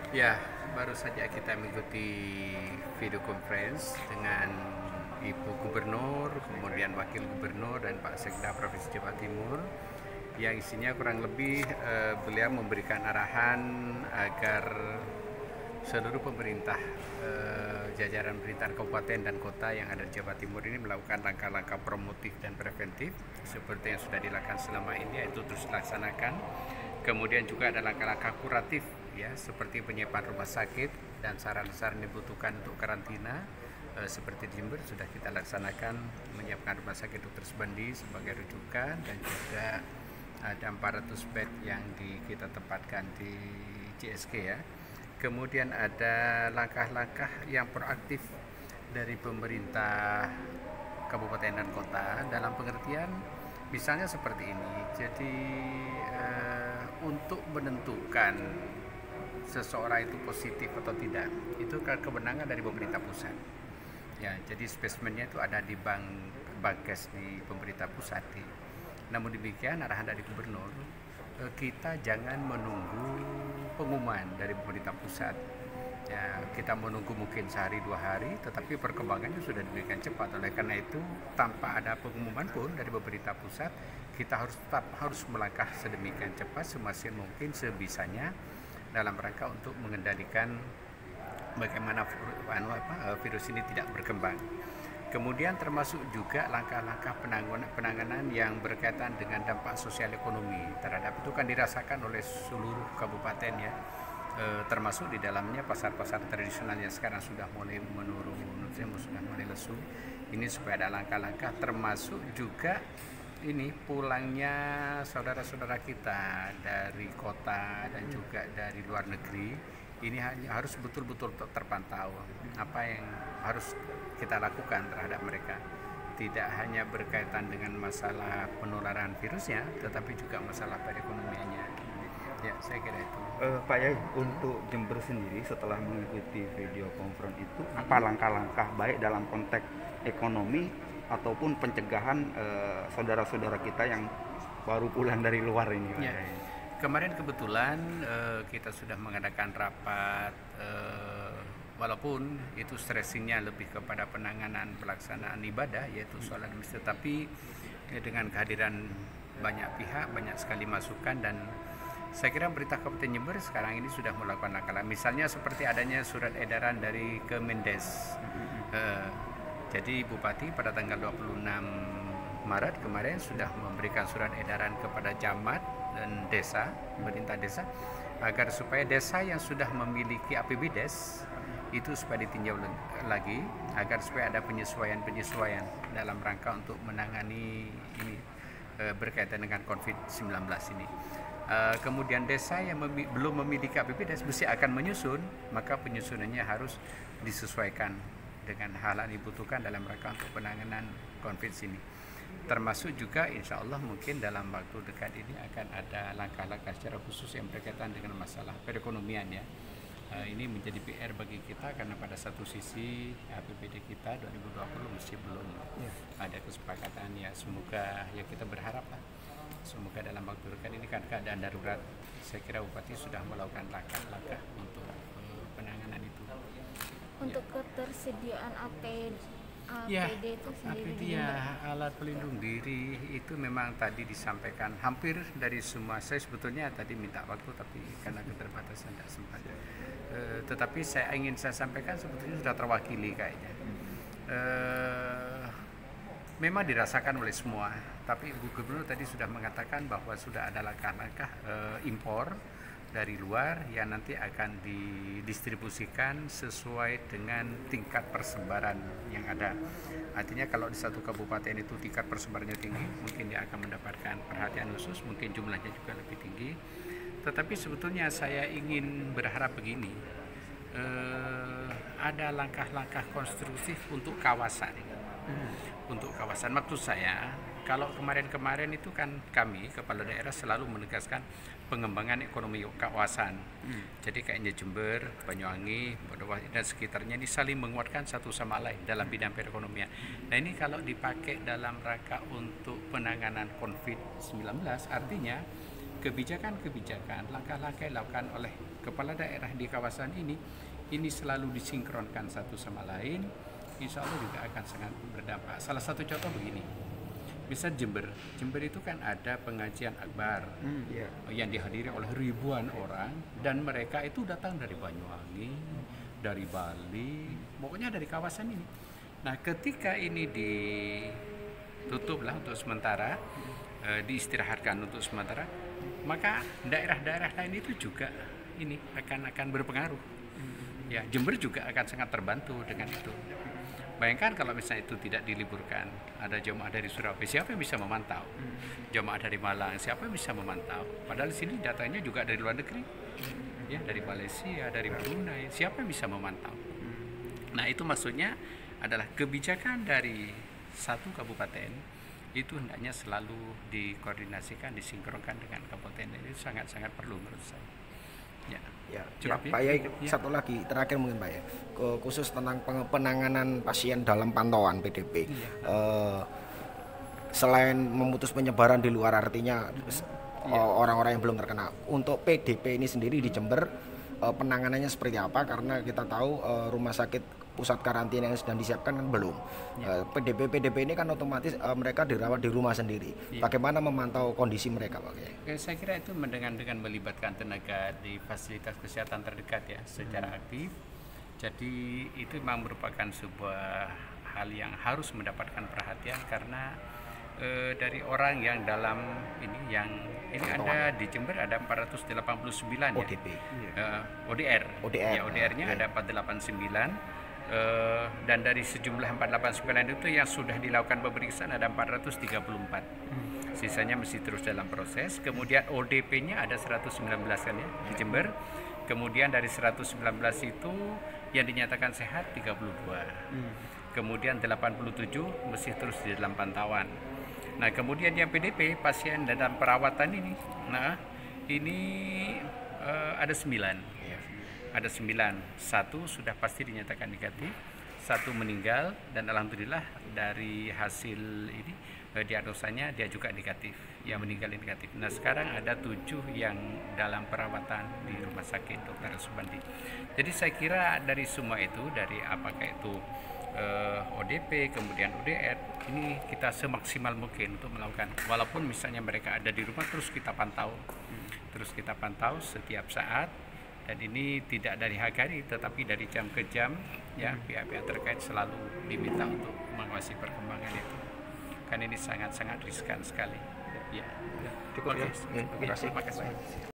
Ya, baru saja kita mengikuti video conference dengan Ibu Gubernur, kemudian Wakil Gubernur dan Pak Sekda Provinsi Jawa Timur, yang isinya kurang lebih beliau memberikan arahan agar seluruh pemerintah, jajaran pemerintahan kabupaten dan kota yang ada di Jawa Timur ini melakukan langkah-langkah promotif dan preventif seperti yang sudah dilakukan selama ini, yaitu terus dilaksanakan. Kemudian juga ada langkah-langkah kuratif ya, seperti penyiapan rumah sakit dan saran-saran dibutuhkan untuk karantina. Seperti di Jember sudah kita laksanakan menyiapkan rumah sakit Dr. Subandi sebagai rujukan, dan juga ada 400 bed yang kita tempatkan di CSK ya. Kemudian ada langkah-langkah yang proaktif dari pemerintah kabupaten dan kota dalam pengertian misalnya seperti ini. Jadi untuk menentukan seseorang itu positif atau tidak itu kewenangan dari pemerintah pusat. Ya, jadi spesimennya itu ada di Bankes di pemerintah pusat. Namun demikian arahan dari gubernur, kita jangan menunggu pengumuman dari pemerintah pusat. Ya, kita menunggu mungkin sehari dua hari, tetapi perkembangannya sudah demikian cepat. Oleh karena itu, tanpa ada pengumuman pun dari pemerintah pusat, kita harus melangkah sedemikian cepat semaksimal mungkin sebisanya dalam rangka untuk mengendalikan bagaimana virus ini tidak berkembang. Kemudian termasuk juga langkah-langkah penanganan yang berkaitan dengan dampak sosial ekonomi terhadap itu kan dirasakan oleh seluruh kabupaten ya, termasuk di dalamnya pasar-pasar tradisional yang sekarang sudah mulai menurun, sudah mulai lesu. Ini supaya ada langkah-langkah, termasuk juga ini pulangnya saudara-saudara kita dari kota dan juga dari luar negeri. Ini hanya harus betul-betul terpantau apa yang harus kita lakukan terhadap mereka. Tidak hanya berkaitan dengan masalah penularan virusnya, tetapi juga masalah perekonomiannya. Ya, saya kira itu. Pak Yai, untuk Jember sendiri setelah mengikuti video conference itu, apa langkah-langkah baik dalam konteks ekonomi ataupun pencegahan saudara-saudara kita yang baru pulang dari luar ini, Pak Ya. Yai? Kemarin kebetulan kita sudah mengadakan rapat, walaupun itu stressingnya lebih kepada penanganan pelaksanaan ibadah yaitu sholat masjid, tapi dengan kehadiran banyak pihak, banyak sekali masukan, dan saya kira pemerintah Kabupaten Jember sekarang ini sudah melakukan langkah, misalnya seperti adanya surat edaran dari Kemendes. Jadi Bupati pada tanggal 26 Maret kemarin sudah memberikan surat edaran kepada camat dan desa, pemerintah desa, agar supaya desa yang sudah memiliki APBDes itu supaya ditinjau lagi, agar supaya ada penyesuaian dalam rangka untuk menangani ini berkaitan dengan COVID-19 ini. Kemudian desa yang belum memiliki APBDes mesti akan menyusun, maka penyusunannya harus disesuaikan dengan hal yang dibutuhkan dalam rangka untuk penanganan COVID ini. Termasuk juga insya Allah mungkin dalam waktu dekat ini akan ada langkah-langkah secara khusus yang berkaitan dengan masalah perekonomian ya. Ini menjadi PR bagi kita karena pada satu sisi APBD kita 2020 masih belum ada kesepakatan ya. Semoga ya kita berharap lah, semoga dalam waktu dekat ini kan keadaan darurat, saya kira Bupati sudah melakukan langkah-langkah untuk penanganan itu. Untuk ketersediaan Ya, APD itu sendiri APD ya, alat pelindung diri itu memang tadi disampaikan hampir dari semua. Saya sebetulnya tadi minta waktu tapi karena keterbatasan tidak sempat. Tetapi saya sampaikan sebetulnya sudah terwakili kayaknya. Memang dirasakan oleh semua, tapi Ibu Gubernur tadi sudah mengatakan bahwa sudah ada langkah-langkah impor dari luar yang nanti akan didistribusikan sesuai dengan tingkat persebaran yang ada. Artinya kalau di satu kabupaten itu tingkat persebarannya tinggi, mungkin dia akan mendapatkan perhatian khusus, mungkin jumlahnya juga lebih tinggi. Tetapi sebetulnya saya ingin berharap begini, ada langkah-langkah konstruktif untuk kawasan. Untuk kawasan, maksud saya, kalau kemarin-kemarin itu kan kami kepala daerah selalu menegaskan pengembangan ekonomi kawasan. Jadi kayaknya Jember, Banyuwangi, Banyuwangi dan sekitarnya ini saling menguatkan satu sama lain dalam bidang perekonomian. Nah ini kalau dipakai dalam rangka untuk penanganan COVID-19, artinya kebijakan-kebijakan, langkah-langkah yang dilakukan oleh kepala daerah di kawasan ini selalu disinkronkan satu sama lain, insya Allah juga akan sangat berdampak. Salah satu contoh begini, misal Jember itu kan ada pengajian akbar yang dihadiri oleh ribuan orang, dan mereka itu datang dari Banyuwangi, dari Bali, pokoknya dari kawasan ini. Nah, ketika ini ditutuplah untuk sementara, diistirahatkan untuk sementara, maka daerah-daerah lain itu juga ini akan berpengaruh. Ya, Jember juga akan sangat terbantu dengan itu. Bayangkan kalau misalnya itu tidak diliburkan, ada jemaah dari Surabaya, siapa yang bisa memantau? Jemaah dari Malang, siapa yang bisa memantau? Padahal di sini datanya juga dari luar negeri, ya, dari Malaysia, dari Brunei, siapa yang bisa memantau? Nah, itu maksudnya adalah kebijakan dari satu kabupaten itu hendaknya selalu dikoordinasikan, disinkronkan dengan kabupaten. Itu sangat-sangat perlu menurut saya. Ya, Cukup ya? Pak Yai, satu lagi terakhir mungkin Pak Yai, khusus tentang penanganan pasien dalam pantauan PDP. Selain memutus penyebaran di luar, artinya orang-orang yang belum terkena, untuk PDP ini sendiri di Jember penanganannya seperti apa? Karena kita tahu rumah sakit pusat karantina yang sedang disiapkan kan belum. PDP ini kan otomatis mereka dirawat di rumah sendiri. Bagaimana memantau kondisi mereka, Pak Yai? Saya kira itu dengan melibatkan tenaga di fasilitas kesehatan terdekat ya secara aktif. Jadi itu memang merupakan sebuah hal yang harus mendapatkan perhatian, karena dari orang yang dalam ini ada di Jember ada 489 ODP. ODR. Ya, ODR-nya ada 489. Dan dari sejumlah 489 itu yang sudah dilakukan pemeriksaan ada 434. Sisanya masih terus dalam proses. Kemudian ODP-nya ada 119 kan ya di Jember. Kemudian dari 119 itu yang dinyatakan sehat 32. Kemudian 87 masih terus di dalam pantauan. Nah, kemudian yang PDP, pasien dalam perawatan ini, ada 9. Ada 9, 1 sudah pasti dinyatakan negatif, 1 meninggal, dan alhamdulillah dari hasil ini diagnosanya dia juga negatif, yang meninggal negatif. Nah, sekarang ada 7 yang dalam perawatan di Rumah Sakit Dr. Subandi. Jadi saya kira dari semua itu, dari apakah itu ODP, kemudian ODR, ini kita semaksimal mungkin untuk melakukan, walaupun misalnya mereka ada di rumah, terus kita pantau setiap saat. Dan ini tidak dari hari, tetapi dari jam ke jam, ya, pihak-pihak terkait selalu diminta untuk mengawasi perkembangan itu. Kan ini sangat-sangat riskan sekali. Ya. Cukup ya. Terima kasih.